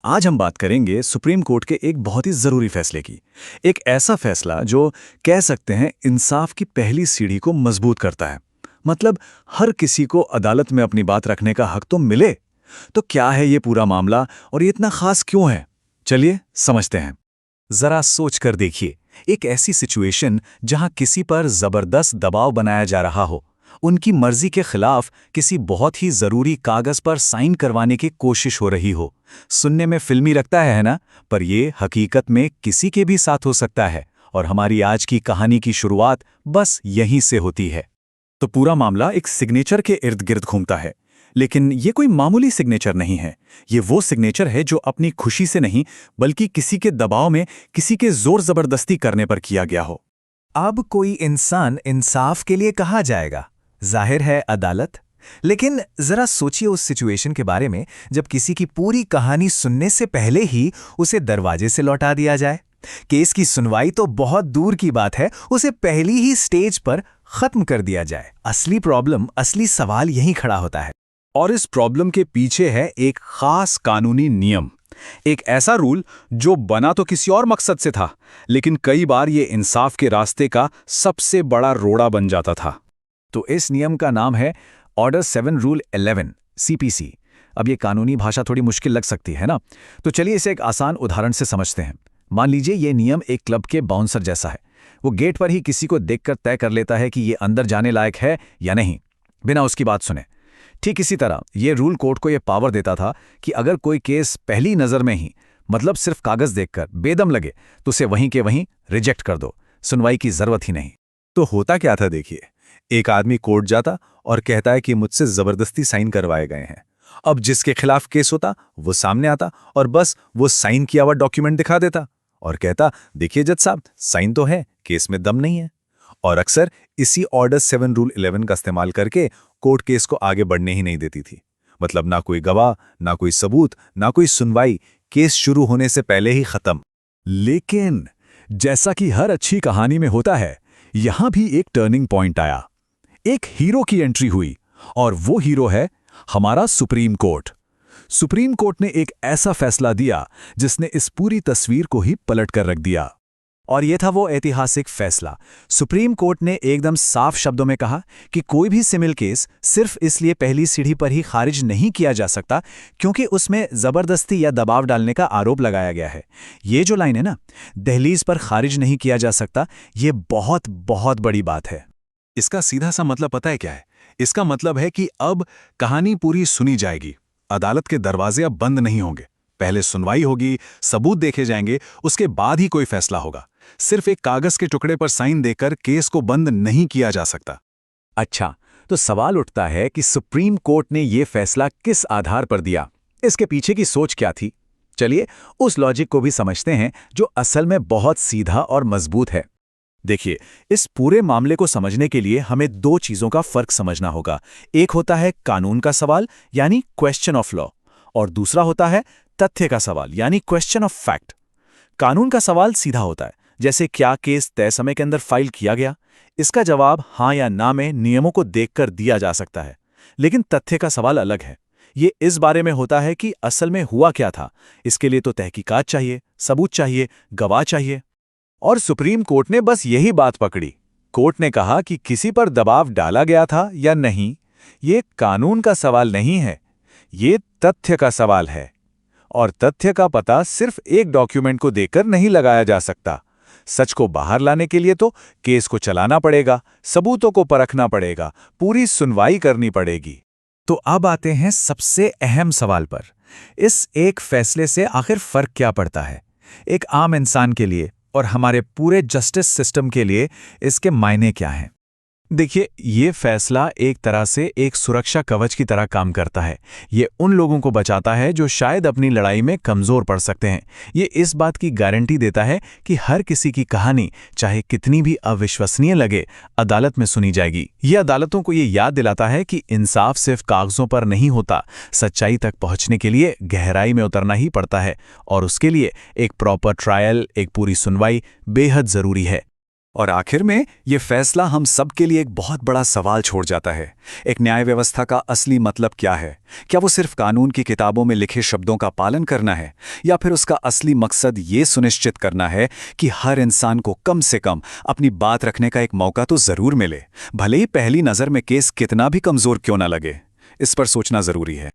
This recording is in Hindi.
आज हम बात करेंगे सुप्रीम कोर्ट के एक बहुत ही ज़रूरी फैसले की। एक ऐसा फैसला जो कह सकते हैं इंसाफ की पहली सीढ़ी को मजबूत करता है। मतलब हर किसी को अदालत में अपनी बात रखने का हक तो मिले। तो क्या है ये पूरा मामला और ये इतना खास क्यों है? चलिए समझते हैं। जरा सोच कर देखिए, एक ऐसी सिचुएशन जहां किसी पर जबरदस्त दबाव बनाया जा रहा हो, उनकी मर्जी के खिलाफ किसी बहुत ही जरूरी कागज पर साइन करवाने की कोशिश हो रही हो। सुनने में फिल्मी लगता है ना? पर ये हकीकत में किसी के भी साथ हो सकता है और हमारी आज की कहानी की शुरुआत बस यहीं से होती है। तो पूरा मामला एक सिग्नेचर के इर्द गिर्द घूमता है, लेकिन ये कोई मामूली सिग्नेचर नहीं है। ये वो सिग्नेचर है जो अपनी खुशी से नहीं बल्कि किसी के दबाव में, किसी के जोर जबरदस्ती करने पर किया गया हो। अब कोई इंसान इंसाफ के लिए कहाँ जाएगा? जाहिर है अदालत। लेकिन जरा सोचिए उस सिचुएशन के बारे में जब किसी की पूरी कहानी सुनने से पहले ही उसे दरवाजे से लौटा दिया जाए। केस की सुनवाई तो बहुत दूर की बात है, उसे पहली ही स्टेज पर खत्म कर दिया जाए। असली प्रॉब्लम, असली सवाल यहीं खड़ा होता है। और इस प्रॉब्लम के पीछे है एक खास कानूनी नियम, एक ऐसा रूल जो बना तो किसी और मकसद से था, लेकिन कई बार ये इंसाफ के रास्ते का सबसे बड़ा रोड़ा बन जाता था। तो इस नियम का नाम है ऑर्डर 7 रूल 11 सीपीसी। अब ये कानूनी भाषा थोड़ी मुश्किल लग सकती है ना, तो चलिए इसे एक आसान उदाहरण से समझते हैं। मान लीजिए ये नियम एक क्लब के बाउंसर जैसा है। वो गेट पर ही किसी को देखकर तय कर लेता है कि ये अंदर जाने लायक है या नहीं, बिना उसकी बात सुने। ठीक इसी तरह ये रूल कोर्ट को ये पावर देता था कि अगर कोई केस पहली नज़र में ही, मतलब सिर्फ कागज देखकर बेदम लगे, तो उसे वहीं के वहीं रिजेक्ट कर दो, सुनवाई की जरूरत ही नहीं। तो होता क्या था देखिए, एक आदमी कोर्ट जाता और कहता है कि मुझसे जबरदस्ती साइन करवाए गए हैं। अब जिसके खिलाफ केस होता वो सामने आता और बस वो साइन किया हुआ डॉक्यूमेंट दिखा देता और कहता, देखिए जज साहब, साइन तो है, केस में दम नहीं है। और अक्सर इसी ऑर्डर 7 रूल 11 का इस्तेमाल करके कोर्ट केस को आगे बढ़ने ही नहीं देती थी। मतलब ना कोई गवाह, ना कोई सबूत, ना कोई सुनवाई, केस शुरू होने से पहले ही खत्म। लेकिन जैसा कि हर अच्छी कहानी में होता है, यहां भी एक टर्निंग पॉइंट आया। एक हीरो की एंट्री हुई और वो हीरो है हमारा सुप्रीम कोर्ट। सुप्रीम कोर्ट ने एक ऐसा फैसला दिया जिसने इस पूरी तस्वीर को ही पलट कर रख दिया। और ये था वो ऐतिहासिक फैसला। सुप्रीम कोर्ट ने एकदम साफ शब्दों में कहा कि कोई भी सिविल केस सिर्फ इसलिए पहली सीढ़ी पर ही खारिज नहीं किया जा सकता क्योंकि उसमें जबरदस्ती या दबाव डालने का आरोप लगाया गया है। ये जो लाइन है ना, दहलीज पर खारिज नहीं किया जा सकता, ये बहुत बहुत बड़ी बात है। इसका सीधा सा मतलब पता है क्या है? इसका मतलब है कि अब कहानी पूरी सुनी जाएगी। अदालत के दरवाजे अब बंद नहीं होंगे। पहले सुनवाई होगी, सबूत देखे जाएंगे, उसके बाद ही कोई फैसला होगा। सिर्फ एक कागज के टुकड़े पर साइन देकर केस को बंद नहीं किया जा सकता। अच्छा, तो सवाल उठता है कि सुप्रीम कोर्ट ने यह फैसला किस आधार पर दिया? इसके पीछे की सोच क्या थी? चलिए उस लॉजिक को भी समझते हैं जो असल में बहुत सीधा और मजबूत है। देखिए, इस पूरे मामले को समझने के लिए हमें दो चीजों का फर्क समझना होगा। एक होता है कानून का सवाल यानी क्वेश्चन ऑफ लॉ, और दूसरा होता है तथ्य का सवाल यानी क्वेश्चन ऑफ फैक्ट। कानून का सवाल सीधा होता है, जैसे क्या केस तय समय के अंदर फाइल किया गया। इसका जवाब हाँ या ना में नियमों को देखकर दिया जा सकता है। लेकिन तथ्य का सवाल अलग है। ये इस बारे में होता है कि असल में हुआ क्या था। इसके लिए तो तहकीकात चाहिए, सबूत चाहिए, गवाह चाहिए। और सुप्रीम कोर्ट ने बस यही बात पकड़ी। कोर्ट ने कहा कि किसी पर दबाव डाला गया था या नहीं, ये कानून का सवाल नहीं है, ये तथ्य का सवाल है। और तथ्य का पता सिर्फ एक डॉक्यूमेंट को देखकर नहीं लगाया जा सकता। सच को बाहर लाने के लिए तो केस को चलाना पड़ेगा, सबूतों को परखना पड़ेगा, पूरी सुनवाई करनी पड़ेगी। तो अब आते हैं सबसे अहम सवाल पर। इस एक फैसले से आखिर फर्क क्या पड़ता है एक आम इंसान के लिए और हमारे पूरे जस्टिस सिस्टम के लिए? इसके मायने क्या हैं? देखिए, ये फैसला एक तरह से एक सुरक्षा कवच की तरह काम करता है। ये उन लोगों को बचाता है जो शायद अपनी लड़ाई में कमज़ोर पड़ सकते हैं। ये इस बात की गारंटी देता है कि हर किसी की कहानी, चाहे कितनी भी अविश्वसनीय लगे, अदालत में सुनी जाएगी। ये अदालतों को ये याद दिलाता है कि इंसाफ सिर्फ कागज़ों पर नहीं होता, सच्चाई तक पहुंचने के लिए गहराई में उतरना ही पड़ता है, और उसके लिए एक प्रॉपर ट्रायल, एक पूरी सुनवाई बेहद ज़रूरी है। और आखिर में ये फैसला हम सब के लिए एक बहुत बड़ा सवाल छोड़ जाता है। एक न्याय व्यवस्था का असली मतलब क्या है? क्या वो सिर्फ कानून की किताबों में लिखे शब्दों का पालन करना है, या फिर उसका असली मकसद ये सुनिश्चित करना है कि हर इंसान को कम से कम अपनी बात रखने का एक मौका तो जरूर मिले, भले ही पहली नज़र में केस कितना भी कमजोर क्यों ना लगे? इस पर सोचना जरूरी है।